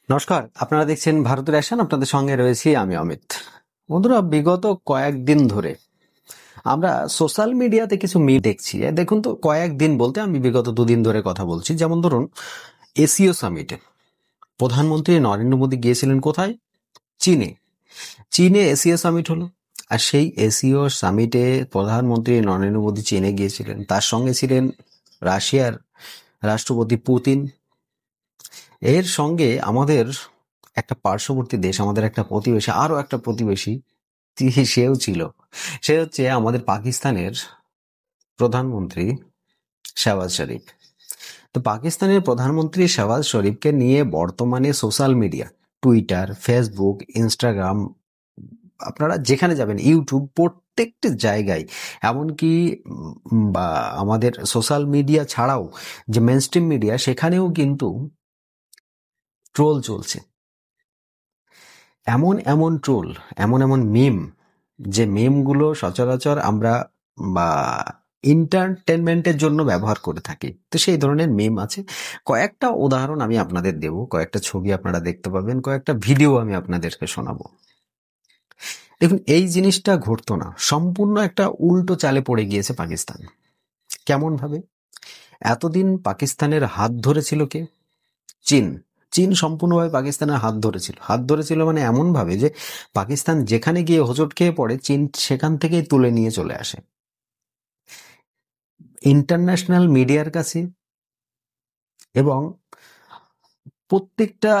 নমস্কার, আপনারা দেখছেন ভারতের অ্যাকশন। আপনাদের সঙ্গে রয়েছি আমি অমিত। বন্ধুরা, বিগত কয়েকদিন ধরে আমরা সোশ্যাল মিডিয়াতে কিছু মিম দেখছি। দেখুন তো, কয়েকদিন বলতে আমি বিগত দুদিন ধরে কথা বলছি। যেমন ধরুন, এসিও সামিটে প্রধানমন্ত্রী নরেন্দ্র মোদী গিয়েছিলেন কোথায়? চীনে। চীনে এসিও সামিট হলো। আর সেই এসিও সামিটে প্রধানমন্ত্রী নরেন্দ্র মোদী চীনে গিয়েছিলেন, তার সঙ্গে ছিলেন রাশিয়ার রাষ্ট্রপতি পুতিন। এর সঙ্গে আমাদের একটা পার্শ্ববর্তী দেশ, আমাদের একটা প্রতিবেশী, আরো একটা প্রতিবেশী, সেও ছিল। সে হচ্ছে আমাদের পাকিস্তানের প্রধানমন্ত্রী শাহবাজ শরীফ। তো পাকিস্তানের প্রধানমন্ত্রী শাহবাজ শরীফকে নিয়ে বর্তমানে social media, Twitter, Facebook, Instagram, আপনারা যেখানে যাবেন, ইউটিউব, প্রত্যেকটি জায়গায়, এমনকি বা আমাদের সোশ্যাল মিডিয়া ছাড়াও যে মেইনস্ট্রিম মিডিয়া, সেখানেও কিন্তু ট্রোল চলছে। এমন এমন ট্রোল, এমন এমন মিম, যে মিমগুলো সচরাচর আমরা বা এন্টারটেনমেন্টের জন্য ব্যবহার করে থাকি। তো সেই ধরনের মিম আছে। কয়েকটা উদাহরণ আমি আপনাদের দেব, কয়েকটা ছবি আপনারা দেখতে পাবেন, কয়েকটা ভিডিও আমি আপনাদেরকে শোনাবো। দেখুন, এই জিনিসটা ঘটতো না, সম্পূর্ণ একটা উল্টো চালে পড়ে গিয়েছে পাকিস্তান। কেমন ভাবে? এতদিন পাকিস্তানের হাত ধরেছিল কে? চীন। চীন সম্পূর্ণভাবে পাকিস্তানের হাত ধরেছিল মানে এমন ভাবে যে পাকিস্তান যেখানে গিয়ে হোঁচট খেয়ে পড়ে, চীন সেখান থেকেই তুলে নিয়ে চলে আসে ইন্টারন্যাশনাল মিডিয়ার কাছে। এবং প্রত্যেকটা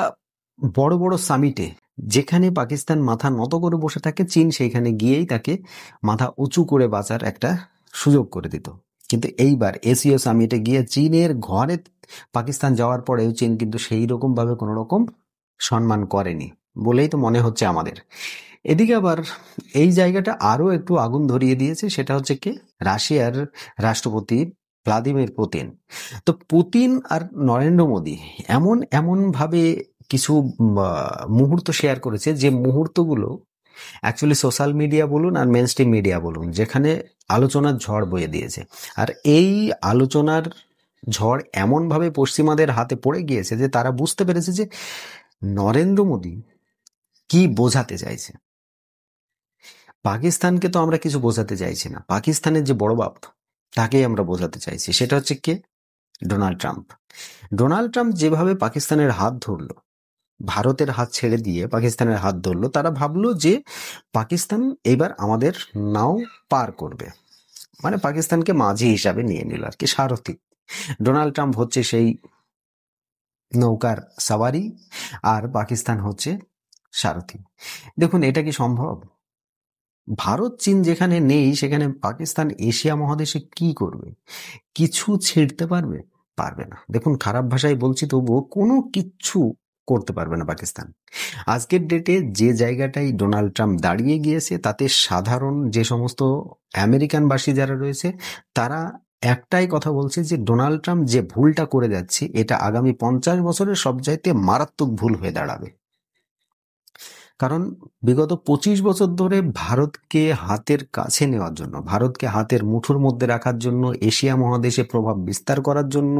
বড় বড় সামিটে যেখানে পাকিস্তান মাথা নত করে বসে থাকে, চীন সেইখানে গিয়েই তাকে মাথা উঁচু করে বাঁচার একটা সুযোগ করে দিত। কিন্তু এইবার এশীয় সামিটে গিয়ে চীনের ঘরে পাকিস্তান যাওয়ার পরেও চীন কিন্তু সেই রকম ভাবে কোনো রকম সম্মান করেনি বলেই তো মনে হচ্ছে আমাদের। এদিকে আবার এই জায়গাটা আরো একটু আগুন ধরিয়ে দিয়েছে, সেটা হচ্ছে কি, রাশিয়ার রাষ্ট্রপতি ভ্লাদিমির পুতিন। তো পুতিন আর নরেন্দ্র মোদী এমন এমন ভাবে কিছু মুহূর্ত শেয়ার করেছে, যে মুহূর্তগুলো অ্যাকচুয়ালি সোশ্যাল মিডিয়া বলুন আর মেন স্ট্রিম মিডিয়া বলুন, যেখানে আলোচনার ঝড় বয়ে দিয়েছে। আর এই আলোচনার ঝড় এমনভাবে পশ্চিমাদের হাতে পড়ে গিয়েছে যে তারা বুঝতে পেরেছে যে নরেন্দ্র মোদী কি বোঝাতে চাইছে। পাকিস্তানকে তো আমরা কিছু বোঝাতে চাইছি না, পাকিস্তানের যে বড় বাপ তাকেই আমরা বোঝাতে চাইছি। সেটা হচ্ছে কে? Donald Trump. ডোনাল্ড ট্রাম্প যেভাবে পাকিস্তানের হাত ধরলো, ভারতের হাত ছেড়ে দিয়ে পাকিস্তানের হাত ধরলো, তারা ভাবলো যে পাকিস্তান এবার আমাদের নাও পার করবে, মানে পাকিস্তানকে মাঝি হিসাবে নিয়ে নিল আর কি, সারথি। ডোনাল্ড ট্রাম্প হচ্ছে সেই নৌকার সাওয়ারি, আর পাকিস্তান হচ্ছে সারথি। দেখুন, এটা কি সম্ভব? ভারত চীন যেখানে নেই, সেখানে পাকিস্তান এশিয়া মহাদেশে কি করবে? কিছু ছিঁড়তে পারবে? পারবে না। দেখুন, খারাপ ভাষায় বলছি, তবুও কোনো কিচ্ছু করতে পারবে না পাকিস্তান। আজকের ডেটে যে জায়গাটাই ডোনাল্ড ট্রাম্প দাঁড়িয়ে গিয়েছে, তাতে সাধারণ যে সমস্ত আমেরিকানবাসী যারা রয়েছে, তারা একটাই কথা বলছে যে ডোনাল্ড ট্রাম্প যে ভুলটা করে যাচ্ছে, এটা আগামী 50 বছরের সবচাইতে মারাত্মক ভুল হয়ে দাঁড়াবে। কারণ বিগত 25 বছর ধরে ভারতকে হাতের কাছে নেওয়ার জন্য, ভারতকে হাতের মুঠোর মধ্যে রাখার জন্য, এশিয়া মহাদেশে প্রভাব বিস্তার করার জন্য,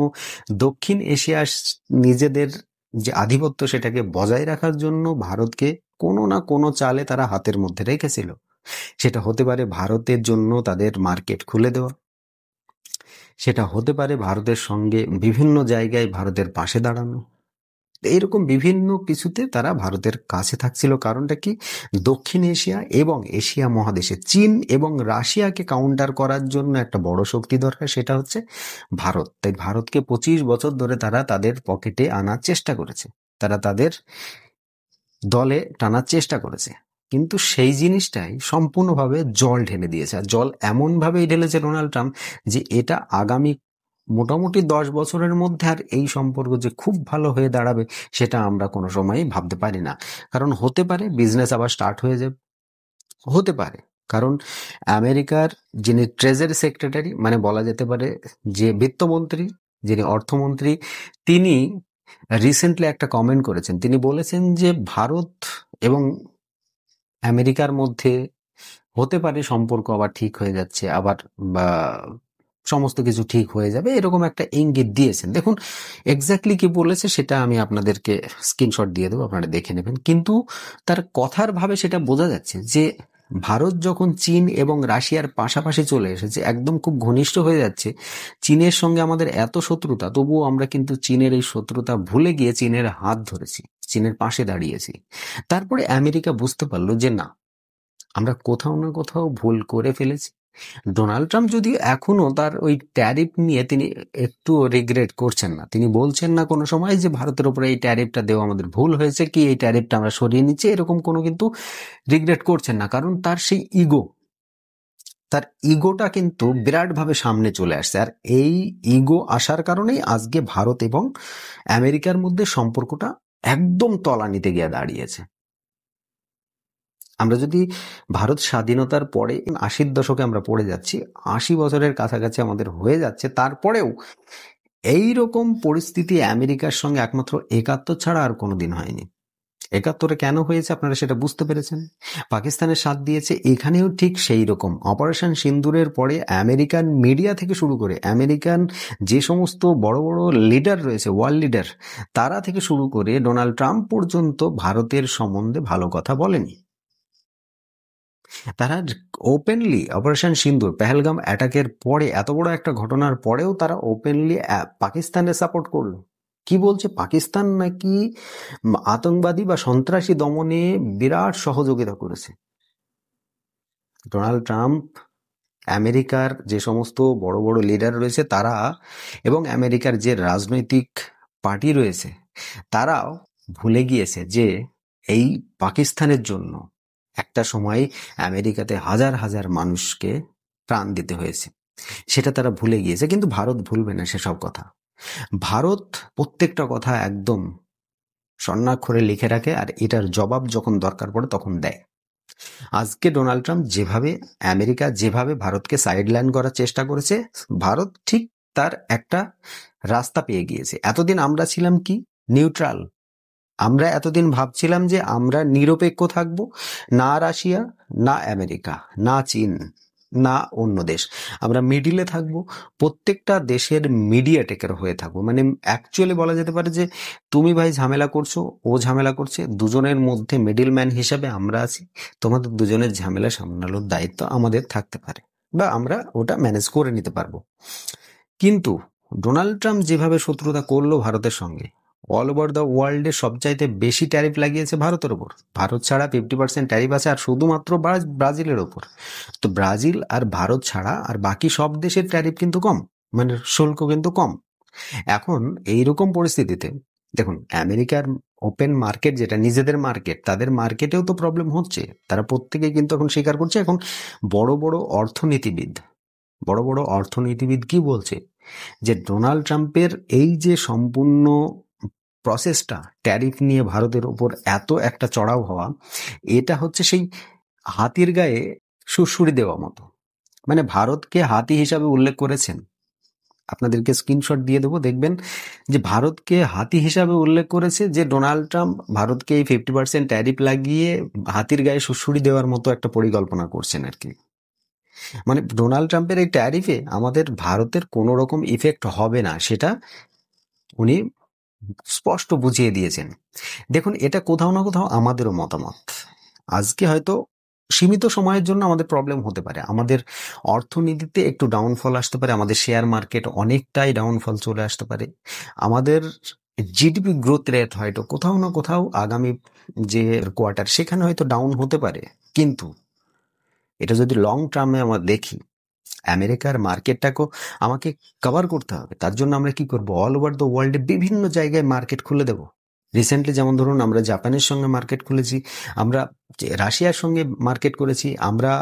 দক্ষিণ এশিয়া নিজেদের যে আধিপত্য সেটাকে বজায় রাখার জন্য ভারতকে কোনো না কোনো চালে তারা হাতের মধ্যে রেখেছিল। সেটা হতে পারে ভারতের জন্য তাদের মার্কেট খুলে দেওয়া, সেটা হতে পারে ভারতের সঙ্গে বিভিন্ন জায়গায় ভারতের পাশে দাঁড়ানো। এইরকম বিভিন্ন কিছুতে তারা ভারতের কাছে থাকছিল। কারণটা কি? দক্ষিণ এশিয়া এবং এশিয়া মহাদেশে চীন এবং রাশিয়াকে কাউন্টার করার জন্য একটা বড় শক্তি দরকার, সেটা হচ্ছে ভারত। তাই ভারতকে 25 বছর ধরে তারা তাদের পকেটে আনার চেষ্টা করেছে, তারা তাদের দলে টানার চেষ্টা করেছে। কিন্তু সেই জিনিসটাই সম্পূর্ণভাবে জল ঢেলে দিয়েছে। আর জল এমনভাবেই ঢেলেছে ডোনাল্ড ট্রাম্প, যে এটা আগামী মোটামুটি 10 বছরের মধ্যে আর এই সম্পর্ক যে খুব ভালো হয়ে দাঁড়াবে, সেটা আমরা কোনো সময়ই ভাবতে পারি না। কারণ হতে পারে বিজনেস আবার স্টার্ট হয়ে যাবে, হতে পারে। কারণ আমেরিকার যিনি ট্রেজারি সেক্রেটারি, মানে বলা যেতে পারে যে বিত্তমন্ত্রী, যিনি অর্থমন্ত্রী, তিনি রিসেন্টলি একটা কমেন্ট করেছেন। তিনি বলেছেন যে ভারত এবং আমেরিকার মধ্যে হতে পারে সম্পর্ক আবার ঠিক হয়ে যাচ্ছে, আবার বা সমস্ত কিছু ঠিক হয়ে যাবে, এরকম একটা ইঙ্গিত দিয়েছেন। দেখুন এক্স্যাক্টলি কি বলেছে সেটা আমি আপনাদেরকে স্ক্রিনশট দিয়ে দেবো, আপনারা দেখে নেবেন। কিন্তু তার কথার ভাবে সেটা বোঝা যাচ্ছে যে ভারত যখন চীন এবং রাশিয়ার পাশাপাশি চলে এসেছে, একদম খুব ঘনিষ্ঠ হয়ে যাচ্ছে, চীনের সঙ্গে আমাদের এত শত্রুতা, তবুও আমরা কিন্তু চীনের এই শত্রুতা ভুলে গিয়ে চীনের হাত ধরেছি, চীনের পাশে দাঁড়িয়েছি। তারপরে আমেরিকা বুঝতে পারলো যে না, আমরা কোথাও না কোথাও ভুল করে ফেলেছি। ডোনাল্ড ট্রাম্প যদিও এখনো তার ওই ট্যারিফ নিয়ে তিনি একটু রিগ্রেট করছেন না, তিনি বলছেন না কোনো সময় যে ভারতের উপরে এই ট্যারিফটা দেওয়া আমাদের ভুল হয়েছে, কি এই ট্যারিফটা আমরা সরিয়ে নিচ্ছি, এরকম কোনো কিন্তু রিগ্রেট করছেন না। কারণ তার সেই তার ইগোটা কিন্তু বিরাটভাবে সামনে চলে আসছে। আর এই ইগো আসার কারণেই আজকে ভারত এবং আমেরিকার মধ্যে সম্পর্কটা একদম তলানিতে গিয়ে দাঁড়িয়েছে। আমরা যদি ভারত স্বাধীনতার পরে 80-র দশকে আমরা পড়ে যাচ্ছি, 80 বছরের কাছাকাছি আমাদের হয়ে যাচ্ছে, তারপরেও এই রকম পরিস্থিতি আমেরিকার সঙ্গে একমাত্র 71 ছাড়া আর কোনোদিন হয়নি। 71-এ কেন হয়েছে আপনারা সেটা বুঝতে পেরেছেন। পাকিস্তানের সাথ দিয়েছে, এখানেও ঠিক সেই রকম। অপারেশন সিন্দুরের পরে আমেরিকান মিডিয়া থেকে শুরু করে আমেরিকান যে সমস্ত বড় বড় লিডার রয়েছে, ওয়ার্ল্ড লিডার, তারা থেকে শুরু করে ডোনাল্ড ট্রাম্প পর্যন্ত ভারতের সম্বন্ধে ভালো কথা বলেনি। তারা ওপেনলি অপারেশন সিন্দুর, পেহেলগাম অ্যাটাকের পরে, এত বড় একটা ঘটনার পরেও তারা ওপেনলি পাকিস্তানের সাপোর্ট করলো। কি বলছে, পাকিস্তান নাকি আতঙ্কবাদী বা সন্ত্রাসী দমনে বিরাট সহযোগিতা করেছে। ডোনাল্ড ট্রাম্প, আমেরিকার যে সমস্ত বড় বড় লিডার রয়েছে তারা, এবং আমেরিকার যে রাজনৈতিক পার্টি রয়েছে, তারাও ভুলে গিয়েছে যে এই পাকিস্তানের জন্য একটা সময় আমেরিকাতে হাজার হাজার মানুষকে প্রাণ দিতে হয়েছে, সেটা তারা ভুলে গিয়েছে। কিন্তু ভারত ভুলবে না সেসব কথা। ভারত প্রত্যেকটা কথা একদম স্বর্ণাক্ষরে লিখে রাখে, আর এটার জবাব যখন দরকার পড়ে তখন দেয়। আজকে ডোনাল্ড ট্রাম্প আমেরিকা যেভাবে ভারতকে সাইডলাইন করার চেষ্টা করেছে, ভারত ঠিক তার একটা রাস্তা পেয়ে গিয়েছে। এতদিন আমরা ছিলাম কি, নিউট্রাল। আমরা এতদিন ভাবছিলাম যে আমরা নিরপেক্ষ থাকব, না রাশিয়া, না আমেরিকা, না চীন, না অন্য দেশ, আমরা মিডিলে থাকবো। প্রত্যেকটা দেশের মিডিয়েটেকের হয়ে থাকবো। মানে অ্যাকচুয়ালি বলা যেতে পারে যে তুমি ভাই ঝামেলা করছো, ও ঝামেলা করছে, দুজনের মধ্যে মিডিল ম্যান হিসাবে আমরা আছি। তোমাদের দুজনের ঝামেলা সামলানোর দায়িত্ব আমাদের থাকতে পারে, বা আমরা ওটা ম্যানেজ করে নিতে পারবো। কিন্তু ডোনাল্ড ট্রাম্প যেভাবে শত্রুতা করলো ভারতের সঙ্গে, অল ওভার দ্য ওয়ার্ল্ডে সবচাইতে বেশি ট্যারিফ লাগিয়েছে ভারতের ওপর। ভারত ছাড়া 50% ট্যারিফ আছে, আর শুধুমাত্র ব্রাজিলের ওপর। তো ব্রাজিল আর ভারত ছাড়া আর বাকি সব দেশের ট্যারিফ কিন্তু কম, মানে শুল্ক কিন্তু কম। এখন এইরকম পরিস্থিতিতে দেখুন, আমেরিকার ওপেন মার্কেট, যেটা নিজেদের মার্কেট, তাদের মার্কেটেও তো প্রবলেম হচ্ছে। তারা প্রত্যেকে কিন্তু এখন স্বীকার করছে। এখন বড় বড় অর্থনীতিবিদ কি বলছে, যে ডোনাল্ড ট্রাম্পের এই যে সম্পূর্ণ প্রসেসটা, ট্যারিফ নিয়ে ভারতের ওপর এত একটা চড়াও হওয়া, এটা হচ্ছে সেই হাতির গায়ে সুড়সুড়ি দেওয়া মতো। মানে ভারতকে হাতি হিসাবে উল্লেখ করেছেন, আপনাদেরকে স্ক্রিনশট দিয়ে দেবো, দেখবেন যে ভারতকে হাতি হিসাবে উল্লেখ করেছে, যে ডোনাল্ড ট্রাম্প ভারতকে এই 50% ট্যারিফ লাগিয়ে হাতির গায়ে সুড়সুড়ি দেওয়ার মতো একটা পরিকল্পনা করছেন আর কি। মানে ডোনাল্ড ট্রাম্পের এই ট্যারিফে আমাদের ভারতের কোনো রকম ইফেক্ট হবে না, সেটা উনি স্পষ্ট বুঝিয়ে দিয়েছেন। দেখুন, এটা কোথাও না কোথাও আমাদেরও মতামত। আজকে হয়তো সীমিত সময়ের জন্য আমাদের প্রবলেম হতে পারে, আমাদের অর্থনীতিতে একটু ডাউনফল আসতে পারে, আমাদের শেয়ার মার্কেট অনেকটাই ডাউনফল চলে আসতে পারে, আমাদের জিডিপি গ্রোথ রেট হয়তো কোথাও না কোথাও আগামী যে কোয়ার্টার সেখানে হয়তো ডাউন হতে পারে। কিন্তু এটা যদি লং টার্মে আমরা দেখি, আমেরিকার মার্কেটটাকেও আমাকে কভার করতে হবে। তার জন্য আমরা কি করব, অল ওভার দ্য ওয়ার্ল্ডে বিভিন্ন জায়গায় মার্কেট খুলে দেব। রিসেন্টলি যেমন ধরুন, আমরা জাপানের সঙ্গে মার্কেট খুলেছি, আমরা রাশিয়ার সঙ্গে মার্কেট করেছি, আমরা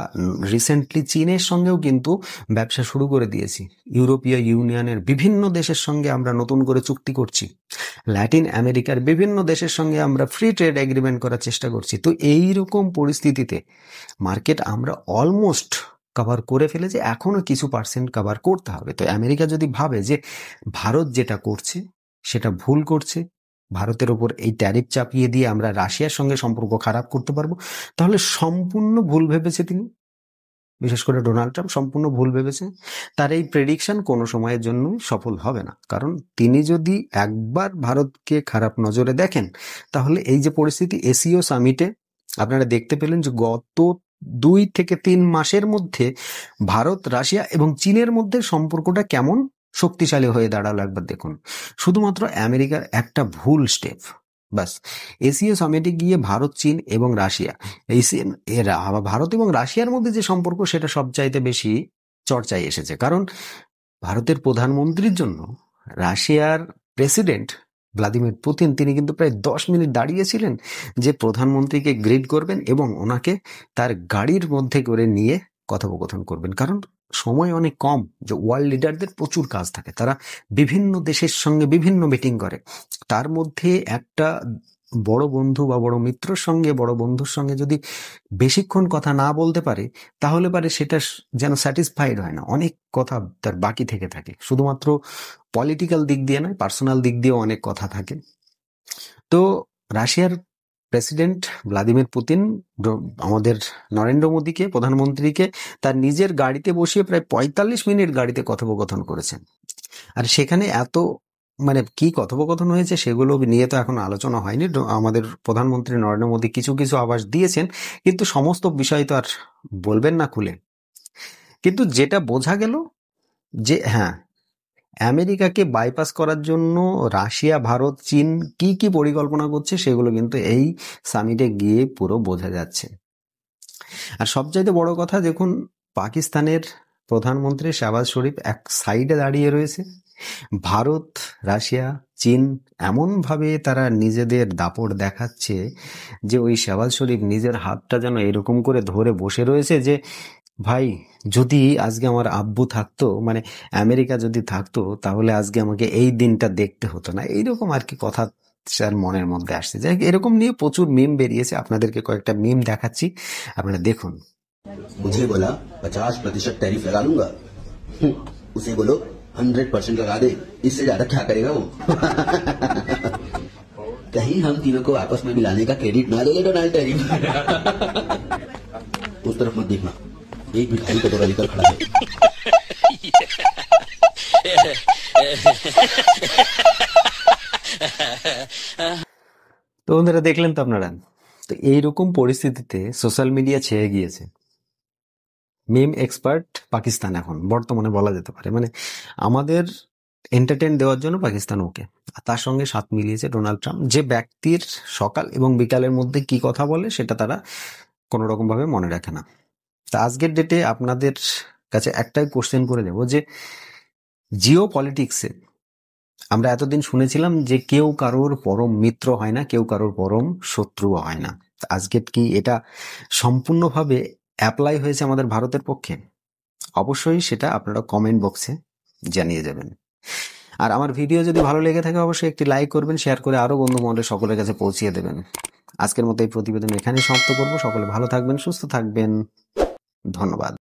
রিসেন্টলি চীনের সঙ্গেও কিন্তু ব্যবসা শুরু করে দিয়েছি। ইউরোপীয় ইউনিয়নের বিভিন্ন দেশের সঙ্গে আমরা নতুন করে চুক্তি করছি। ল্যাটিন আমেরিকার বিভিন্ন দেশের সঙ্গে আমরা ফ্রি ট্রেড এগ্রিমেন্ট করার চেষ্টা করছি। তো এই রকম পরিস্থিতিতে মার্কেট আমরা অলমোস্ট কভার করে ফেলেছে, এখনো কিছু পার্সেন্ট কভার করতে হবে। তো আমেরিকা যদি ভাবে যে ভারত যেটা করছে সেটা ভুল করছে, ভারতের ওপর এই ট্যারিফ চাপিয়ে দিয়ে আমরা রাশিয়ার সঙ্গে সম্পর্ক খারাপ করতে পারবো, তাহলে সম্পূর্ণ ভুল ভেবেছে তিনি। বিশেষ করে ডোনাল্ড ট্রাম্প সম্পূর্ণ ভুল ভেবেছে। তার এই প্রেডিকশন কোনো সময়ের জন্য সফল হবে না, কারণ তিনি যদি একবার ভারতকে খারাপ নজরে দেখেন, তাহলে এই যে পরিস্থিতি এসিও সামিটে আপনারা দেখতে পেলেন যে গত 2 থেকে 3 মাসের মধ্যে ভারত, রাশিয়া এবং চীনের মধ্যে সম্পর্কটা কেমন শক্তিশালী হয়ে দাঁড়ালো একবার দেখুন। শুধুমাত্র আমেরিকার একটা ভুল স্টেপ, বাস এসিও সামিটে গিয়ে ভারত, চীন এবং রাশিয়া, ভারত এবং রাশিয়ার মধ্যে যে সম্পর্ক সেটা সবচাইতে বেশি চর্চায় এসেছে, কারণ ভারতের প্রধানমন্ত্রীর জন্য রাশিয়ার প্রেসিডেন্ট ভ্লাদিমির পুতিন তিনি কিন্তু প্রায় 10 মিনিট দাঁড়িয়েছিলেন যে প্রধানমন্ত্রীকে গ্রিট করবেন এবং ওনাকে তার গাড়ির মধ্যে করে নিয়ে কথোপকথন করবেন, কারণ সময় অনেক কম। যে ওয়ার্ল্ড লিডারদের প্রচুর কাজ থাকে, তারা বিভিন্ন দেশের সঙ্গে বিভিন্ন মিটিং করে, তার মধ্যে একটা বড় বন্ধু বা বড় মিত্রর সঙ্গে, বড় বন্ধুর সঙ্গে যদি বেশিক্ষণ কথা না বলতে পারে, তাহলে পারে সেটা যেন স্যাটিসফাইড হয় না, অনেক কথা তার বাকি থেকে থাকে। শুধুমাত্র পলিটিক্যাল দিক দিয়ে নয়, পার্সোনাল দিক দিয়েও অনেক কথা থাকে। তো রাশিয়ার প্রেসিডেন্ট ভ্লাদিমির পুতিন আমাদের নরেন্দ্র মোদীকে, প্রধানমন্ত্রীকে তার নিজের গাড়িতে বসিয়ে প্রায় 45 মিনিট গাড়িতে কথোপকথন করেছেন। আর সেখানে এত কি কথোপকথন হয়েছে সেগুলো নিয়ে তো এখন আলোচনা হয়নি। আমাদের প্রধানমন্ত্রী নরেন্দ্র মোদী কিছু কিছু আভাস দিয়েছেন, কিন্তু সমস্ত বিষয় তো আর বলবেন না খুলে। কিন্তু যেটা বোঝা গেল যে হ্যাঁ, আমেরিকাকে বাইপাস করার জন্য রাশিয়া, ভারত, চীন কি কি পরিকল্পনা করছে সেগুলো কিন্তু এই সামিটে গিয়ে পুরো বোঝা যাচ্ছে। আর সবচাইতে বড় কথা, দেখুন পাকিস্তানের প্রধানমন্ত্রী শাহবাজ শরীফ এক সাইডে দাঁড়িয়ে রয়েছে, ভারত, রাশিয়া, চীন এমনভাবে তারা নিজেদের দাপট দেখাচ্ছে যে ওই শাহবাজ শরীফ নিজের হাতটা যেন এরকম করে ধরে বসে রয়েছে যে ভাই, যদি আজকে আমার আব্বু থাকতো, আমেরিকা যদি থাকতো, তাহলে আজকে আমাকে এই দিনটা দেখতে হতো না, এইরকম আর কি কথা তার মনের মধ্যে আসছে। যাই হোক, এরকম নিয়ে প্রচুর মিম বেরিয়েছে, আপনাদেরকে কয়েকটা মিম দেখাচ্ছি, আপনারা দেখুন। मुझे बोला 50% टैरिफ लगा लूंगा, उसे बोलो 100% लगा दे, इससे ज्यादा क्या करेगा वो। कहीं हम तीनों को आपस में मिलाने का क्रेडिट ना ले ले डोनाल्ड टैरिफ। उस तरफ मत देखना, एक भी खाली कटोरा लेकर खड़ा है। তো বন্ধুরা, দেখলেন তো আপনারা, তো এইরকম পরিস্থিতিতে সোশ্যাল মিডিয়া ছেয়ে গিয়েছে। মিম এক্সপার্ট পাকিস্তান এখন বর্তমানে বলা যেতে পারে, আমাদের এন্টারটেইন দেওয়ার জন্য পাকিস্তান ওকে। আর তার সঙ্গে সাথ মিলিয়েছে ডোনাল্ড ট্রাম্প, যে ব্যক্তির সকাল এবং বিকালের মধ্যে কি কথা বলে সেটা তারা কোনো রকম ভাবে মনে রাখে না। তা আজকের ডেটে আপনাদের কাছে একটাই কোশ্চেন করে দেব যে জিও পলিটিক্সে আমরা এতদিন শুনেছিলাম যে কেউ কারোর পরম মিত্র হয় না, কেউ কারোর পরম শত্রুও হয় না। আজকে কি এটা সম্পূর্ণভাবে অ্যাপ্লাই হয়েছে আমাদের ভারতের পক্ষে? অবশ্যই সেটা আপনারা কমেন্ট বক্সে জানিয়ে যাবেন। আর আমার ভিডিও যদি ভালো লেগে থাকে অবশ্যই একটি লাইক করবেন, শেয়ার করে আরো বন্ধু মহলে সকলের কাছে পৌঁছিয়ে দেবেন। আজকের মতো এই প্রতিবেদন এখানেই সমাপ্ত করব। সকলে ভালো থাকবেন, সুস্থ থাকবেন, ধন্যবাদ।